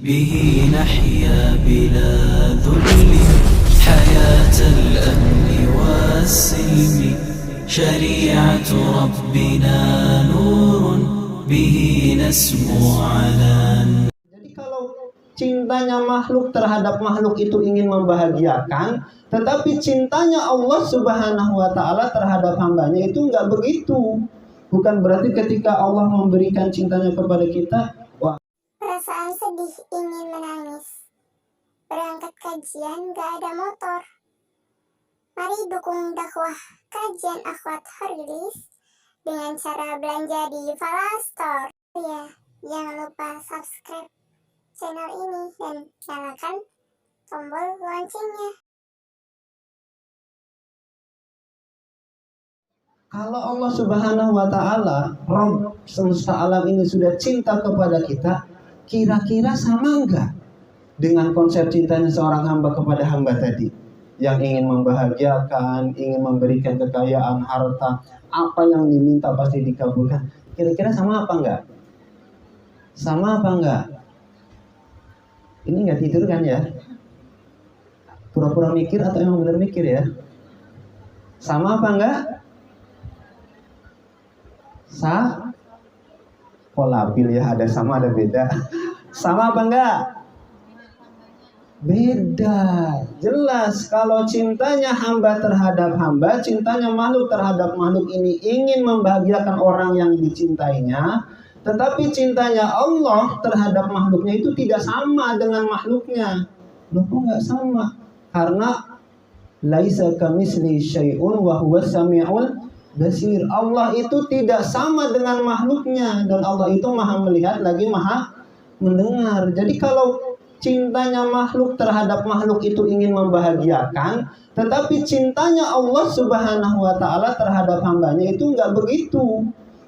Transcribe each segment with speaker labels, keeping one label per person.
Speaker 1: به نحيا بلا ذل حياة الأمن والسلم شريعة ربنا نور به نسمو على.
Speaker 2: Jadi kalau cintanya makhluk terhadap makhluk itu ingin membahagiakan, tetapi cintanya Allah Subhanahu wa Ta'ala terhadap hambanya itu enggak begitu. Bukan berarti ketika Allah memberikan cintanya kepada kita, wah,
Speaker 3: perasaan sedih ingin menangis. Berangkat kajian gak ada motor. Mari dukung dakwah kajian Akhwat Harilis dengan cara belanja di Fala Store. Ya, jangan lupa subscribe channel ini dan nyalakan tombol loncengnya.
Speaker 2: kalau Allah Subhanahu wa Ta'ala, Rabb semesta alam ini sudah cinta kepada kita, kira-kira sama enggak dengan konsep cintanya seorang hamba kepada hamba tadi? Yang ingin membahagiakan, ingin memberikan kekayaan, harta, apa yang diminta pasti dikabulkan. Kira-kira sama apa enggak? Sama apa enggak? Ini enggak tidur kan ya? Pura-pura mikir atau emang benar mikir ya? Sama apa enggak? Kok labil ya, ada sama ada beda. Sama apa enggak? Beda. Jelas kalau cintanya hamba terhadap hamba, cintanya makhluk terhadap makhluk ini ingin membahagiakan orang yang dicintainya, tetapi cintanya Allah terhadap makhluknya itu tidak sama dengan makhluknya. Loh, kok enggak sama? Karena laisa kamitsli syai'un wa huwas samiul basir. Allah itu tidak sama dengan makhluknya, dan Allah itu maha melihat lagi maha mendengar. Jadi kalau cintanya makhluk terhadap makhluk itu ingin membahagiakan, tetapi cintanya Allah Subhanahu wa Ta'ala terhadap hambanya itu enggak begitu.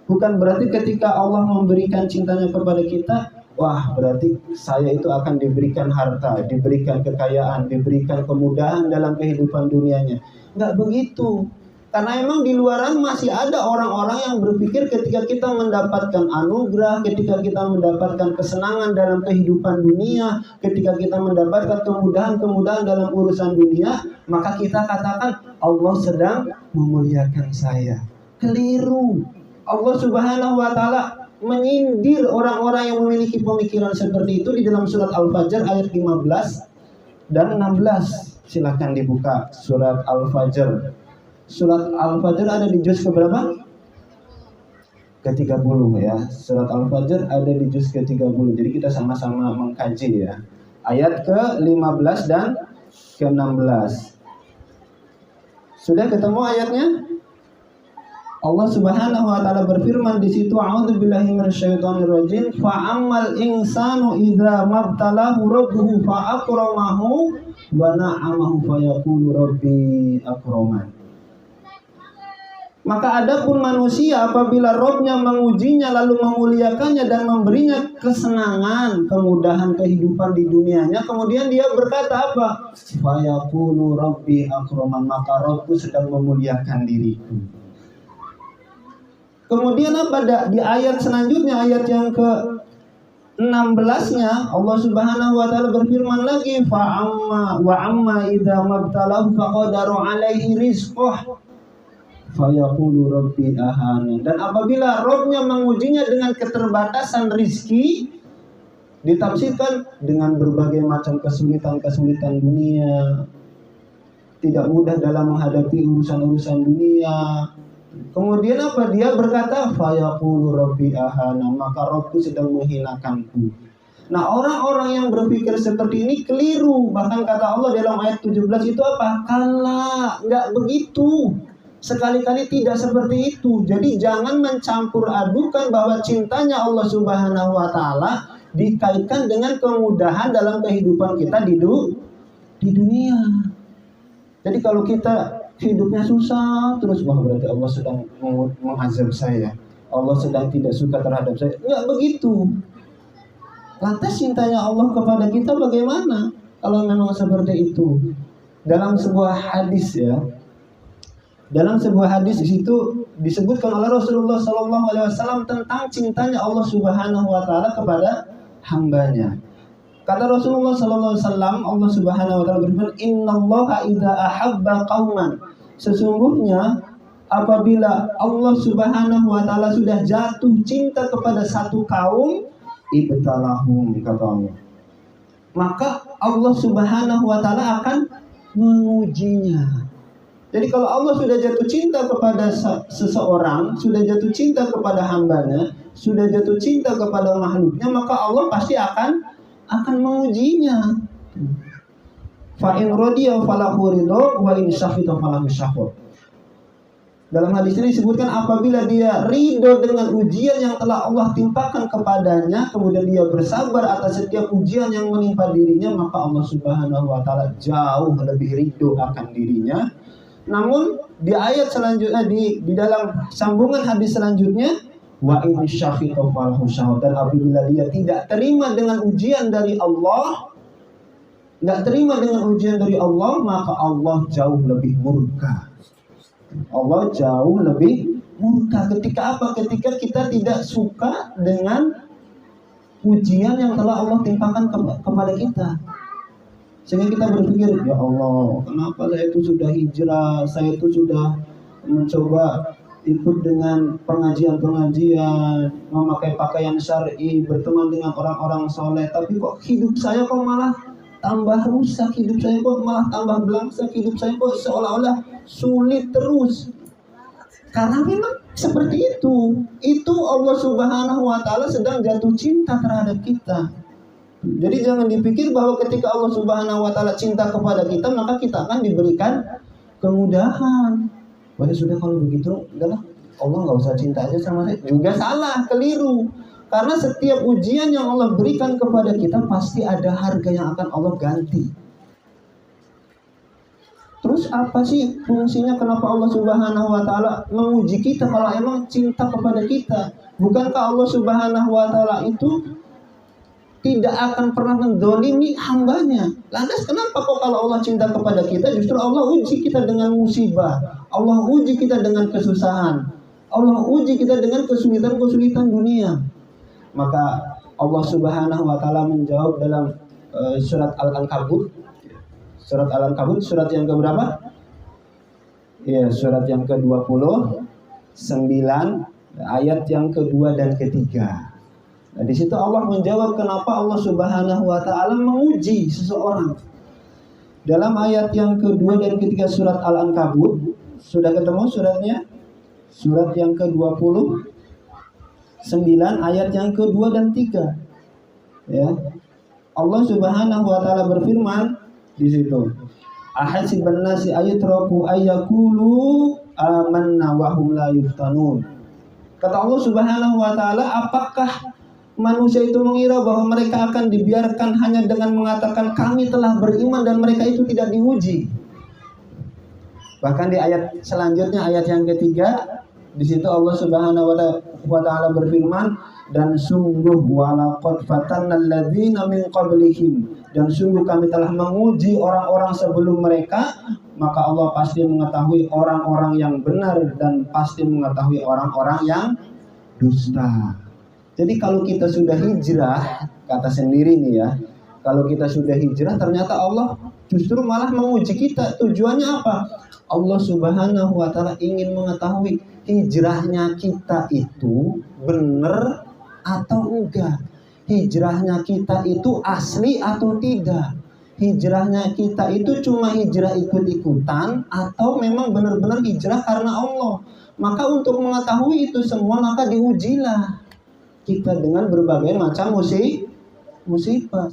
Speaker 2: Bukan berarti ketika Allah memberikan cintanya kepada kita, wah berarti saya itu akan diberikan harta, diberikan kekayaan, diberikan kemudahan dalam kehidupan dunianya. Enggak begitu. Karena emang di luaran masih ada orang-orang yang berpikir ketika kita mendapatkan anugerah, ketika kita mendapatkan kesenangan dalam kehidupan dunia, ketika kita mendapatkan kemudahan-kemudahan dalam urusan dunia, maka kita katakan Allah sedang memuliakan saya. Keliru. Allah Subhanahu wa Ta'ala menyindir orang-orang yang memiliki pemikiran seperti itu di dalam surat Al-Fajr ayat 15 dan 16. Silahkan dibuka surat Al-Fajr. Surat Al-Fajr ada di juz keberapa? Ke-30 ya. Surat Al-Fajr ada di juz ke-30. Jadi kita sama-sama mengkaji ya. Ayat ke-15 dan ke-16. Sudah ketemu ayatnya? Allah Subhanahu wa Ta'ala berfirman di situ, a'udzubillahi minasyaitonir rajim, fa'ammal insanu idza mabtalahu rabbuhu fa'akramahu wa na'amahu fayaqulu rabbi akraman. Maka adapun manusia apabila Robnya mengujinya lalu memuliakannya dan memberinya kesenangan, kemudahan kehidupan di dunianya, kemudian dia berkata apa? Fayaqulu rabbi akraman, maka Robku sedang memuliakan diriku. Kemudian apa? Di ayat selanjutnya, ayat yang ke-16-nya, Allah Subhanahu wa Ta'ala berfirman lagi, fa'amma wa amma idza mabtalahu faqadara alaihi rizqah fayaqulu rabbi ahana. Dan apabila Robnya mengujinya dengan keterbatasan rizki, ditafsirkan dengan berbagai macam kesulitan-kesulitan dunia, tidak mudah dalam menghadapi urusan-urusan dunia. Kemudian apa? Dia berkata fayaqulu rabbi ahana, maka Robku sedang menghinakanku. Nah, orang-orang yang berpikir seperti ini keliru. Bahkan kata Allah dalam ayat 17 itu apa? Kala, enggak begitu. Sekali-kali tidak seperti itu. Jadi jangan mencampur adukan bahwa cintanya Allah Subhanahu wa Ta'ala dikaitkan dengan kemudahan dalam kehidupan kita di dunia. Jadi kalau kita hidupnya susah terus, wah berarti Allah sedang mengazab saya, Allah sedang tidak suka terhadap saya. Enggak begitu. Lantas cintanya Allah kepada kita bagaimana kalau memang seperti itu? Dalam sebuah hadis ya, dalam sebuah hadis di situ disebutkan oleh Rasulullah SAW tentang cintanya Allah Subhanahu wa Ta'ala kepada hambanya. Kata Rasulullah sallallahu alaihi wasallam, Allah Subhanahu wa taala berfirman, "Innallaha idza ahabba qauman." Sesungguhnya apabila Allah Subhanahu wa taala sudah jatuh cinta kepada satu kaum, ibtalahum, kata Allah, maka Allah Subhanahu wa taala akan mengujinya. Jadi kalau Allah sudah jatuh cinta kepada seseorang, sudah jatuh cinta kepada hambanya, sudah jatuh cinta kepada makhluknya, maka Allah pasti akan mengujinya. Fa in radiya falahu ridha wa in syakhita falahu syakhur. Dalam hadis ini disebutkan apabila dia ridho dengan ujian yang telah Allah timpakan kepadanya, kemudian dia bersabar atas setiap ujian yang menimpa dirinya, maka Allah Subhanahu wa taala jauh lebih ridho akan dirinya. Namun di ayat selanjutnya, di dalam sambungan hadis selanjutnya, wa in syakhita falahu syakhur, dan apabila dia tidak terima dengan ujian dari Allah, maka Allah jauh lebih murka. Allah jauh lebih murka. Ketika apa? Ketika kita tidak suka dengan ujian yang telah Allah timpakan kepada kita, sehingga kita berpikir, ya Allah, kenapa saya itu sudah hijrah, saya itu sudah mencoba ikut dengan pengajian-pengajian, memakai pakaian syar'i, berteman dengan orang-orang soleh, tapi kok hidup saya kok malah tambah rusak, hidup saya kok malah tambah belangsak, hidup saya kok seolah-olah sulit terus. Karena memang seperti itu. Itu Allah Subhanahu wa taala sedang jatuh cinta terhadap kita. Jadi jangan dipikir bahwa ketika Allah Subhanahu wa taala cinta kepada kita, maka kita akan diberikan kemudahan. Wah, sudah kalau begitu, udahlah, Allah nggak usah cinta aja sama saya. Juga salah, keliru. Karena setiap ujian yang Allah berikan kepada kita pasti ada harga yang akan Allah ganti. Terus apa sih fungsinya, kenapa Allah Subhanahu wa taala menguji kita kalau emang cinta kepada kita? Bukankah Allah Subhanahu wa taala itu tidak akan pernah mendolimi hambanya? Lantas kenapa kok kalau Allah cinta kepada kita justru Allah uji kita dengan musibah, Allah uji kita dengan kesusahan, Allah uji kita dengan kesulitan-kesulitan dunia? Maka Allah Subhanahu wa taala menjawab dalam surat Al-Ankabut. Surat Al-Ankabut, surat yang keberapa? Ya, surat yang ke-29, ayat yang kedua dan ketiga. Nah, di situ Allah menjawab kenapa Allah Subhanahu wa taala menguji seseorang. Dalam ayat yang kedua dan ketiga surat Al-Ankabut, sudah ketemu suratnya? Surat yang ke-29 ayat yang kedua dan tiga. Ya. Allah Subhanahu wa taala berfirman di situ, ahasiban nasi ayatraku ayyaqulu amanna wa hum la yuftanun. Kata Allah Subhanahu wa taala, apakah manusia itu mengira bahwa mereka akan dibiarkan hanya dengan mengatakan kami telah beriman dan mereka itu tidak diuji? Bahkan di ayat selanjutnya, ayat yang ketiga, di situ Allah Subhanahu wa taala berfirman, dan sungguh walaqad fatannal ladzina min qablihim, dan sungguh kami telah menguji orang-orang sebelum mereka, maka Allah pasti mengetahui orang-orang yang benar dan pasti mengetahui orang-orang yang dusta. Jadi kalau kita sudah hijrah, kata sendiri nih ya, kalau kita sudah hijrah ternyata Allah justru malah menguji kita. Tujuannya apa? Allah Subhanahu wa taala ingin mengetahui hijrahnya kita itu benar atau enggak. Hijrahnya kita itu asli atau tidak. Hijrahnya kita itu cuma hijrah ikut-ikutan atau memang benar-benar hijrah karena Allah. Maka untuk mengetahui itu semua, maka diujilah kita dengan berbagai macam musibah.